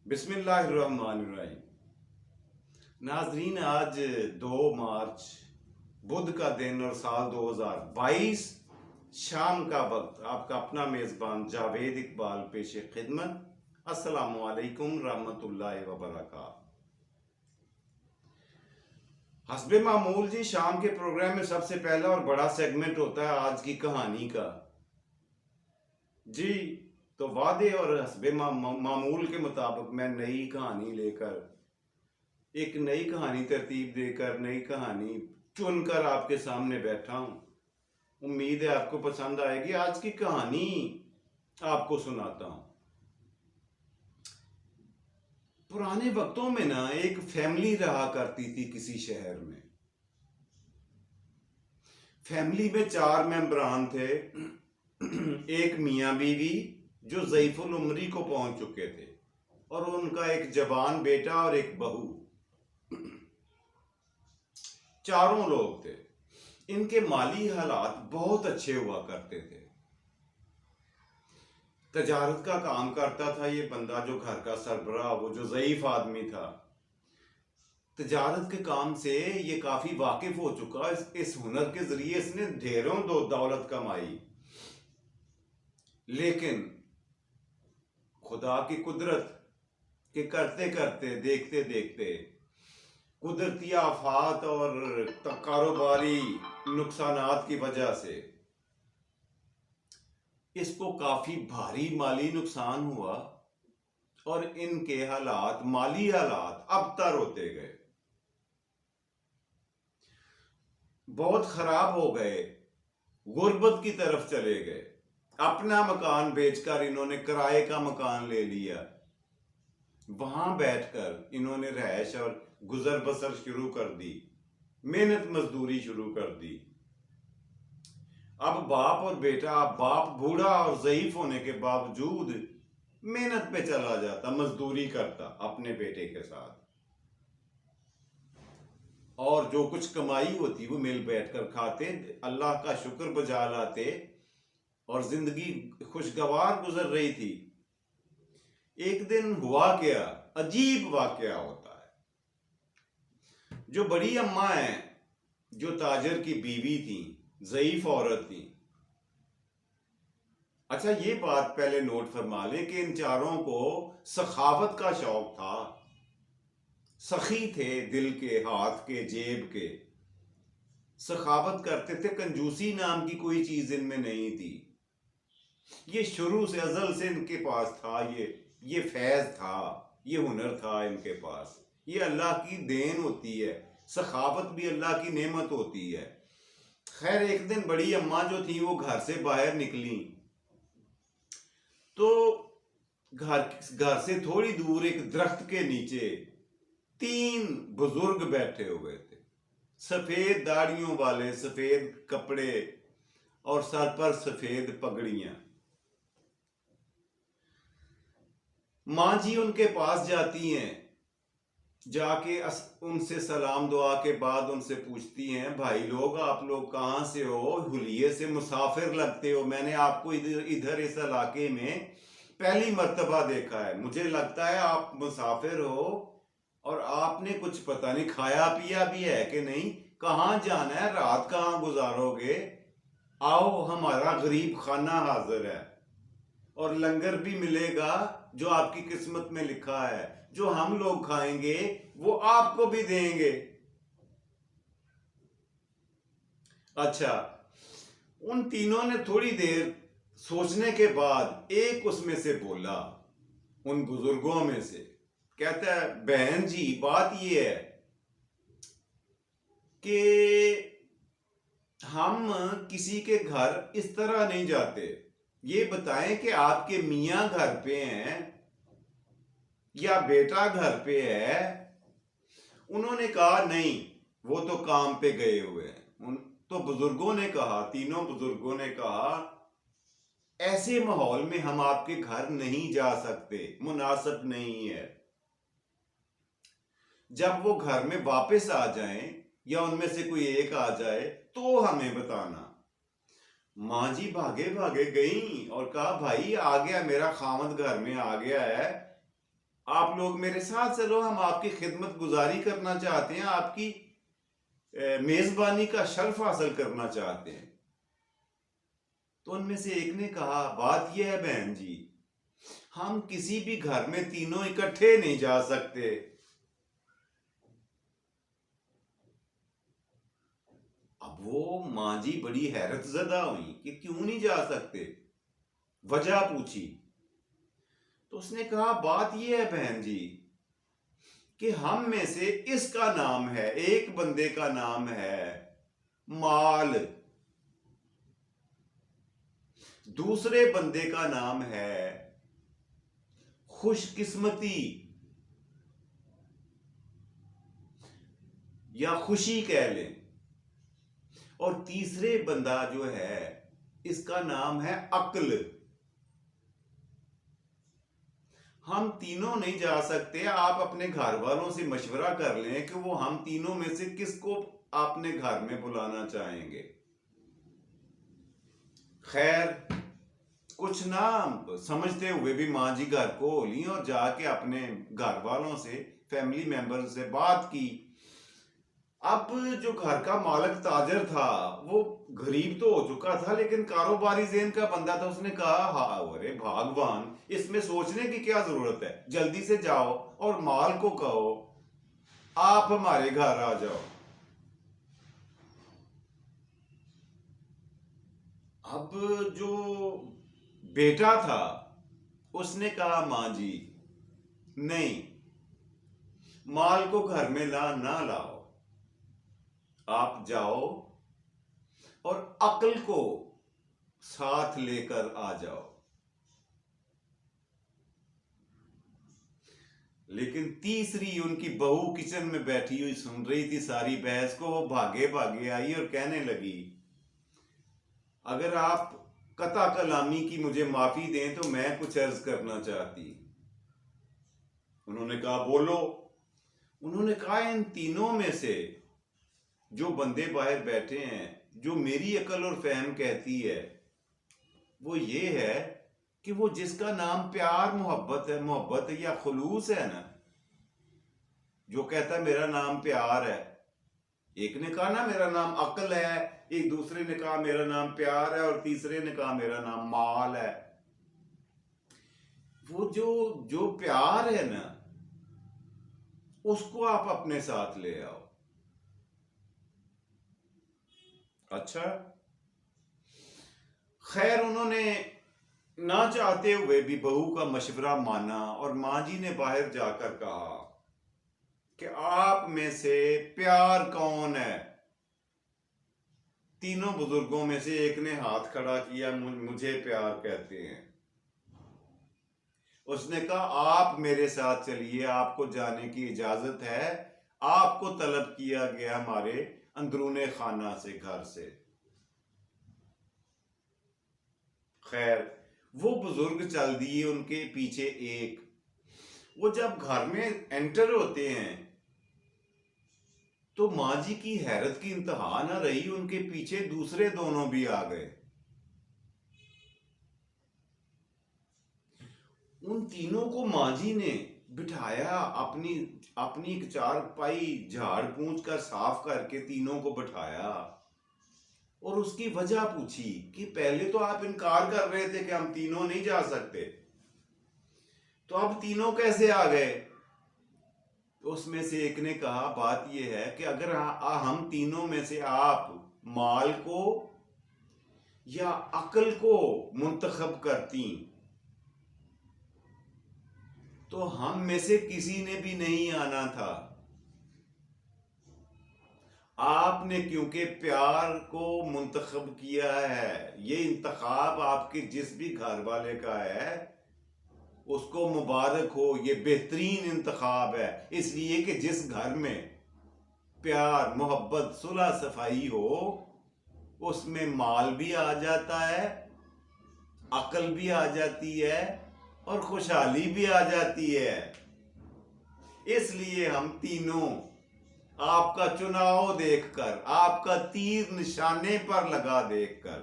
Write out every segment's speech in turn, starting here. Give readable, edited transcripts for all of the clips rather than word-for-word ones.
بسم اللہ الرحمن الرحیم۔ ناظرین، آج 2 مارچ بدھ کا دن اور سال 2022 شام کا وقت آپ کا اپنا میزبان جاوید اقبال پیش خدمت۔ السلام علیکم رحمت اللہ وبرکاتہ۔ حسب معمول جی، شام کے پروگرام میں سب سے پہلا اور بڑا سیگمنٹ ہوتا ہے آج کی کہانی کا جی۔ تو وعدے اور حسب معمول کے مطابق میں نئی کہانی لے کر، ایک نئی کہانی ترتیب دے کر، نئی کہانی چن کر آپ کے سامنے بیٹھا ہوں۔ امید ہے آپ کو پسند آئے گی۔ آج کی کہانی آپ کو سناتا ہوں۔ پرانے وقتوں میں نا ایک فیملی رہا کرتی تھی کسی شہر میں۔ فیملی میں 4 ممبران تھے۔ ایک میاں بیوی جو ضعیف العمری کو پہنچ چکے تھے، اور ان کا ایک جوان بیٹا اور ایک بہو۔ 4 لوگ تھے۔ ان کے مالی حالات بہت اچھے ہوا کرتے تھے۔ تجارت کا کام کرتا تھا یہ بندہ، جو گھر کا سربراہ، وہ جو ضعیف آدمی تھا، تجارت کے کام سے یہ کافی واقف ہو چکا۔ اس ہنر کے ذریعے اس نے ڈھیروں دولت کمائی۔ لیکن خدا کی قدرت کے کرتے کرتے، دیکھتے دیکھتے، قدرتی آفات اور کاروباری نقصانات کی وجہ سے اس کو کافی بھاری مالی نقصان ہوا، اور ان کے حالات، مالی حالات ابتر ہوتے گئے، بہت خراب ہو گئے، غربت کی طرف چلے گئے۔ اپنا مکان بیچ کر انہوں نے کرائے کا مکان لے لیا۔ وہاں بیٹھ کر انہوں نے رہائش اور گزر بسر شروع کر دی، محنت مزدوری شروع کر دی۔ اب باپ اور بیٹا، باپ بوڑھا اور ضعیف ہونے کے باوجود محنت پہ چلا جاتا، مزدوری کرتا اپنے بیٹے کے ساتھ، اور جو کچھ کمائی ہوتی وہ مل بیٹھ کر کھاتے، اللہ کا شکر بجا لاتے، اور زندگی خوشگوار گزر رہی تھی۔ ایک دن ہوا کیا، عجیب واقعہ ہوتا ہے۔ جو بڑی اماں ہیں، جو تاجر کی بیوی تھیں، ضعیف عورت تھیں۔ اچھا، یہ بات پہلے نوٹ فرما لیں کہ ان 4 کو سخاوت کا شوق تھا۔ سخی تھے، دل کے، ہاتھ کے، جیب کے، سخاوت کرتے تھے۔ کنجوسی نام کی کوئی چیز ان میں نہیں تھی۔ یہ شروع سے، ازل سے ان کے پاس تھا، یہ فیض تھا، یہ ہنر تھا ان کے پاس۔ یہ اللہ کی دین ہوتی ہے، سخاوت بھی اللہ کی نعمت ہوتی ہے۔ خیر، ایک دن بڑی اماں جو تھی وہ گھر سے باہر نکلی، تو گھر سے تھوڑی دور ایک درخت کے نیچے 3 بزرگ بیٹھے ہوئے تھے، سفید داڑھیوں والے، سفید کپڑے، اور سر پر سفید پگڑیاں۔ ماں جی ان کے پاس جاتی ہیں، جا کے ان سے سلام دعا کے بعد ان سے پوچھتی ہیں، بھائی لوگ، آپ لوگ کہاں سے ہو؟ حلیے سے مسافر لگتے ہو، میں نے آپ کو ادھر اس علاقے میں پہلی مرتبہ دیکھا ہے، مجھے لگتا ہے آپ مسافر ہو، اور آپ نے کچھ پتہ نہیں کھایا پیا بھی ہے کہ نہیں، کہاں جانا ہے، رات کہاں گزارو گے؟ آؤ، ہمارا غریب خانہ حاضر ہے، اور لنگر بھی ملے گا جو آپ کی قسمت میں لکھا ہے، جو ہم لوگ کھائیں گے وہ آپ کو بھی دیں گے۔ اچھا، ان تینوں نے تھوڑی دیر سوچنے کے بعد ایک اس میں سے بولا، ان بزرگوں میں سے، کہتا ہے، بہن جی، بات یہ ہے کہ ہم کسی کے گھر اس طرح نہیں جاتے، یہ بتائیں کہ آپ کے میاں گھر پہ ہیں یا بیٹا گھر پہ ہے؟ انہوں نے کہا نہیں، وہ تو کام پہ گئے ہوئے ہیں۔ تو بزرگوں نے کہا، تینوں بزرگوں نے کہا، ایسے ماحول میں ہم آپ کے گھر نہیں جا سکتے، مناسب نہیں ہے۔ جب وہ گھر میں واپس آ جائیں یا ان میں سے کوئی ایک آ جائے تو ہمیں بتانا۔ ماں جی بھاگے بھاگے گئیں اور کہا، بھائی آ گیا، میرا خامد گھر میں آ گیا ہے، آپ لوگ میرے ساتھ چلو، ہم آپ کی خدمت گزاری کرنا چاہتے ہیں، آپ کی میزبانی کا شرف حاصل کرنا چاہتے ہیں۔ تو ان میں سے ایک نے کہا بات یہ ہے بہن جی، ہم کسی بھی گھر میں تینوں اکٹھے نہیں جا سکتے۔ اب وہ ماں جی بڑی حیرت زدہ ہوئی کہ کیوں نہیں جا سکتے، وجہ پوچھی۔ تو اس نے کہا بات یہ ہے بہن جی کہ ہم میں سے اس کا نام ہے، ایک بندے کا نام ہے مال، دوسرے بندے کا نام ہے خوش قسمتی یا خوشی کہہ لیں، اور تیسرے بندہ جو ہے اس کا نام ہے عقل۔ ہم تینوں نہیں جا سکتے، آپ اپنے گھر والوں سے مشورہ کر لیں کہ وہ ہم تینوں میں سے کس کو اپنے گھر میں بلانا چاہیں گے۔ خیر کچھ نہ سمجھتے ہوئے بھی ماں جی گھر کو لی اور جا کے اپنے گھر والوں سے، فیملی ممبر سے بات کی۔ اب جو گھر کا مالک تاجر تھا وہ غریب تو ہو چکا تھا لیکن کاروباری ذہن کا بندہ تھا۔ اس نے کہا ہاں ارے بھاگوان، اس میں سوچنے کی کیا ضرورت ہے، جلدی سے جاؤ اور مال کو کہو آپ ہمارے گھر آ جاؤ۔ اب جو بیٹا تھا اس نے کہا ماں جی نہیں، مال کو گھر میں نہ لاؤ، آپ جاؤ اور عقل کو ساتھ لے کر آ جاؤ۔ لیکن تیسری ان کی بہو کچن میں بیٹھی ہوئی سن رہی تھی ساری بحث کو، وہ بھاگے بھاگے آئی اور کہنے لگی اگر آپ قطع کلامی کی مجھے معافی دیں تو میں کچھ عرض کرنا چاہتی۔ انہوں نے کہا بولو۔ انہوں نے کہا ان تینوں میں سے جو بندے باہر بیٹھے ہیں، جو میری عقل اور فہم کہتی ہے وہ یہ ہے کہ وہ جس کا نام پیار محبت ہے یا خلوص ہے نا، جو کہتا ہے میرا نام پیار ہے، ایک نے کہا نا میرا نام عقل ہے، ایک دوسرے نے کہا میرا نام پیار ہے، اور تیسرے نے کہا میرا نام مال ہے۔ وہ جو پیار ہے نا اس کو آپ اپنے ساتھ لے آؤ۔ اچھا خیر انہوں نے نہ چاہتے ہوئے بھی بہو کا مشورہ مانا، اور ماں جی نے باہر جا کر کہا کہ آپ میں سے پیار کون ہے؟ تینوں بزرگوں میں سے ایک نے ہاتھ کھڑا کیا، مجھے پیار کہتے ہیں۔ اس نے کہا آپ میرے ساتھ چلیے، آپ کو جانے کی اجازت ہے، آپ کو طلب کیا گیا ہمارے اندرون خانہ سے، گھر سے۔ خیر وہ بزرگ چل دیے ان کے پیچھے ایک۔ وہ جب گھر میں انٹر ہوتے ہیں تو ماں جی کی حیرت کی انتہا نہ رہی، ان کے پیچھے دوسرے دونوں بھی آ گئے۔ ان تینوں کو ماں جی نے بٹھایا، اپنی ایک چارپائی جھاڑ پونچھ کر صاف کر کے تینوں کو بٹھایا، اور اس کی وجہ پوچھی کہ پہلے تو آپ انکار کر رہے تھے کہ ہم تینوں نہیں جا سکتے، تو اب تینوں کیسے آ گئے؟ اس میں سے ایک نے کہا بات یہ ہے کہ اگر ہم تینوں میں سے آپ مال کو یا عقل کو منتخب کرتی تو ہم میں سے کسی نے بھی نہیں آنا تھا۔ آپ نے کیونکہ پیار کو منتخب کیا ہے، یہ انتخاب آپ کے جس بھی گھر والے کا ہے اس کو مبارک ہو، یہ بہترین انتخاب ہے، اس لیے کہ جس گھر میں پیار محبت صلح صفائی ہو اس میں مال بھی آ جاتا ہے، عقل بھی آ جاتی ہے، اور خوشحالی بھی آ جاتی ہے۔ اس لیے ہم تینوں آپ کا چناؤ دیکھ کر، آپ کا تیر نشانے پر لگا دیکھ کر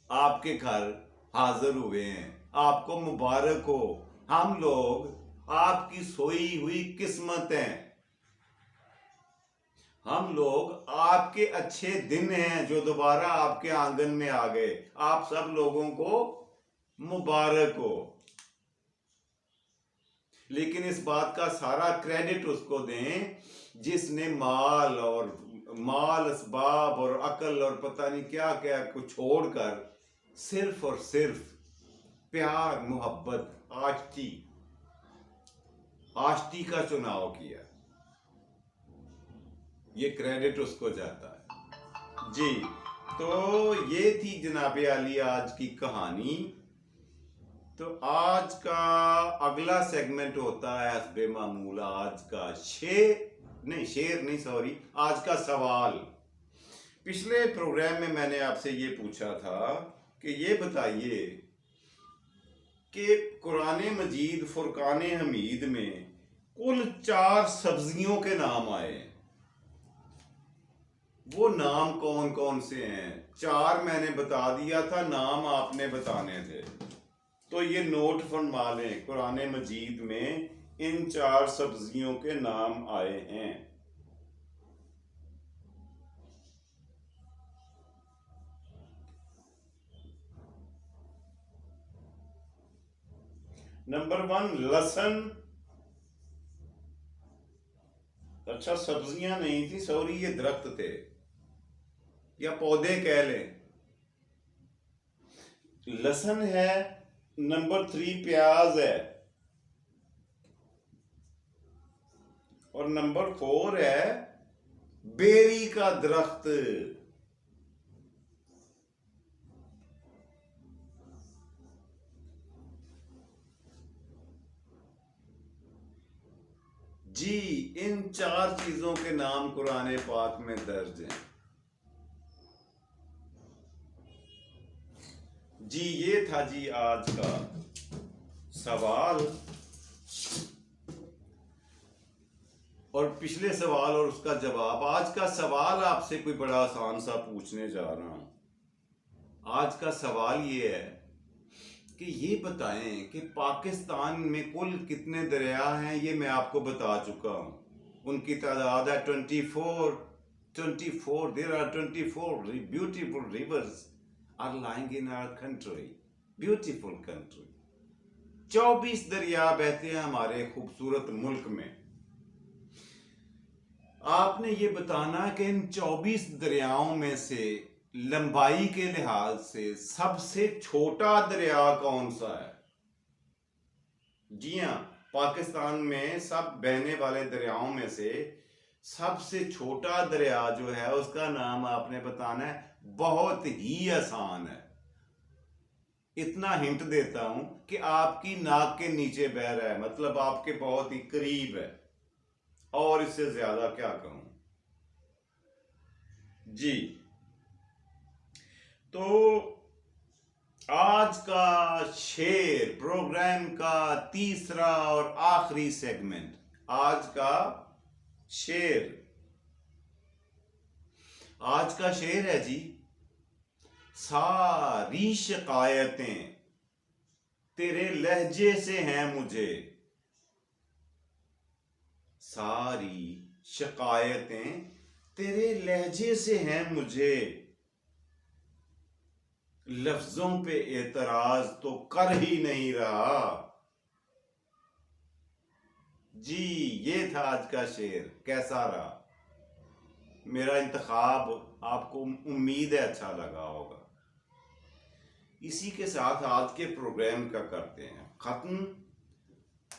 آپ کے گھر حاضر ہوئے ہیں۔ آپ کو مبارک ہو، ہم لوگ آپ کی سوئی ہوئی قسمتیں. ہم لوگ آپ کے اچھے دن ہیں جو دوبارہ آپ کے آنگن میں آ گئے. آپ سب لوگوں کو مبارک ہو. لیکن اس بات کا سارا کریڈٹ اس کو دیں جس نے مال اسباب اور عقل اور پتہ نہیں کیا کیا کو چھوڑ کر صرف اور صرف پیار محبت آشتی کا چناؤ کیا. یہ کریڈٹ اس کو جاتا ہے. جی تو یہ تھی جناب عالی آج کی کہانی. تو آج کا اگلا سیگمنٹ ہوتا ہے حسب معمول آج کا آج کا سوال. پچھلے پروگرام میں نے آپ سے یہ پوچھا تھا کہ یہ بتائیے کہ قرآن مجید فرقان حمید میں کل 4 سبزیوں کے نام آئے ہیں. وہ نام کون کون سے ہیں؟ 4 میں نے بتا دیا تھا، نام آپ نے بتانے تھے. تو یہ نوٹ فرما لیں، قرآن مجید میں ان 4 سبزیوں کے نام آئے ہیں. نمبر 1 لہسن. اچھا سبزیاں نہیں تھی، سوری یہ درخت تھے یا پودے کہہ لیں. لہسن ہے. نمبر 3 پیاز ہے. اور نمبر 4 ہے بیری کا درخت. جی ان 4 چیزوں کے نام قرآن پاک میں درج ہیں. جی یہ تھا جی آج کا سوال. اور پچھلے سوال اور اس کا جواب. آج کا سوال آپ سے کوئی بڑا آسان سا پوچھنے جا رہا ہوں. آج کا سوال یہ ہے کہ یہ بتائیں کہ پاکستان میں کل کتنے دریا ہیں. یہ میں آپ کو بتا چکا ہوں. ان کی تعداد ہے 24. There are 24 beautiful rivers are lying in our country. Beautiful country. 24 دریا بہتے ہیں ہمارے خوبصورت ملک میں. آپ نے یہ بتانا کہ ان 24 دریاؤں میں سے لمبائی کے لحاظ سے سب سے چھوٹا دریا کون سا ہے. جی ہاں پاکستان میں سب بہنے والے دریاؤں میں سے سب سے چھوٹا دریا جو ہے اس کا نام آپ نے بتانا ہے. بہت ہی آسان ہے. اتنا ہنٹ دیتا ہوں کہ آپ کی ناک کے نیچے بہ رہا ہے، مطلب آپ کے بہت ہی قریب ہے. اور اس سے زیادہ کیا کہوں. جی تو آج کا شعر، پروگرام کا تیسرا اور آخری سیگمنٹ. آج کا شعر. آج کا شعر ہے جی. ساری شکایتیں تیرے لہجے سے ہیں مجھے. ساری شکایتیں تیرے لہجے سے ہیں مجھے. لفظوں پہ اعتراض تو کر ہی نہیں رہا. جی یہ تھا آج کا شعر. کیسا رہا میرا انتخاب؟ آپ کو امید ہے اچھا لگا ہوگا. اسی کے ساتھ آج کے پروگرام کا کرتے ہیں ختم.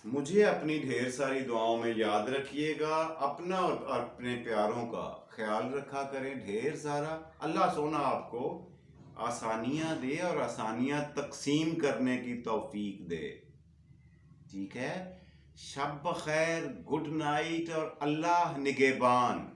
مجھے اپنی ڈھیر ساری دعاؤں میں یاد رکھیے گا. اپنا اور اپنے پیاروں کا خیال رکھا کریں ڈھیر سارا. اللہ سونا آپ کو آسانیاں دے اور آسانیاں تقسیم کرنے کی توفیق دے. ٹھیک ہے. شب بخیر، گڈ نائٹ اور اللہ نگہبان.